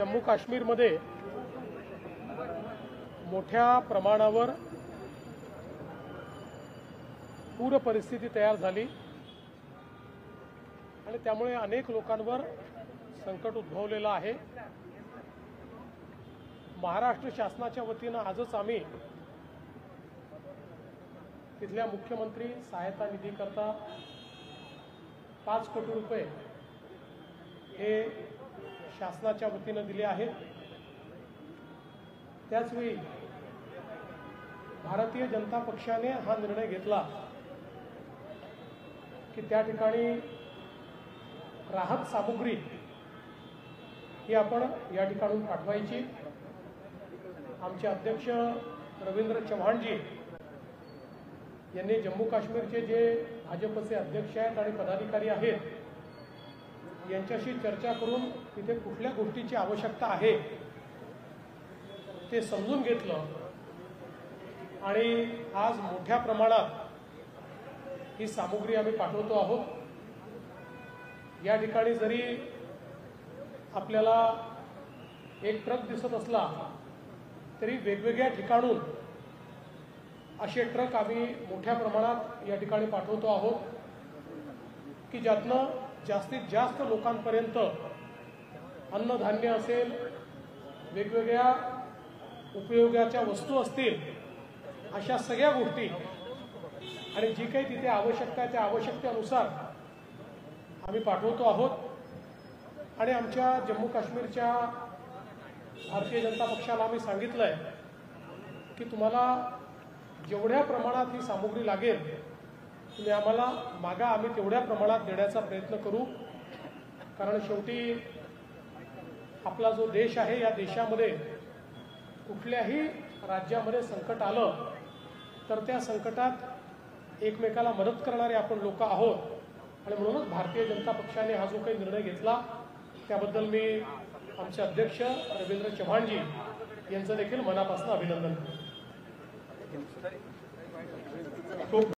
जम्मू काश्मीरमध्ये मोठ्या प्रमाणावर पूर परिस्थिती तयार झाली आणि त्यामुळे अनेक लोकांवर संकट उद्भवलेलं आहे। महाराष्ट्र शासनाच्या वतीने आजच आम्ही तिथल्या मुख्यमंत्री सहायता निधी करता 5 कोटी रुपये हे शासनाच्या वतीने दिले आहेत। त्याचवेळी भारतीय जनता पक्षाने हा निर्णय घेतला की त्या ठिकाणी राहत सामुग्री ही आपण या ठिकाणून पाठवायची। आमचे अध्यक्ष रवींद्र चव्हाणजी यांनी जम्मू काश्मीरचे जे भाजपचे अध्यक्ष आहेत आणि पदाधिकारी आहेत यांच्याशी चर्चा करून तिथे कुठल्या गोष्टीची आवश्यकता आहे ते समजून घेतलं आणि आज मोठ्या प्रमाणात ही सामुग्री आम्ही पाठवतो आहोत। या ठिकाणी जरी आपल्याला एक ट्रक दिसत असला तरी वेगवेगळ्या ठिकाणून असे ट्रक आम्ही मोठ्या प्रमाणात या ठिकाणी पाठवतो आहोत की ज्यातनं जास्तीत जास्त लोकांपर्यंत अन्नधान्य असेल, वेगवेगळ्या उपयोगाच्या वस्तू असतील, अशा सगळ्या गोष्टी आणि जी काही तिथे आवश्यकता आहे त्या आवश्यकतेनुसार आम्ही पाठवतो आहोत। आणि आमच्या जम्मू काश्मीरच्या भारतीय जनता पक्षाला आम्ही सांगितलंय की तुम्हाला जेवढ्या प्रमाणात ही सामुग्री लागेल तुम्ही आम्हाला मागा, आम्ही तेवढ्या प्रमाणात देण्याचा प्रयत्न करू। कारण शेवटी आपला जो देश आहे या देशामध्ये कुठल्याही राज्यामध्ये संकट आलं तर त्या संकटात एकमेकाला मदत करणारे आपण लोक आहोत आणि म्हणूनच भारतीय जनता पक्षाने हा जो काही निर्णय घेतला त्याबद्दल मी आमचे अध्यक्ष रवींद्र चव्हाणजी यांचं देखील मनापासून अभिनंदन करतो।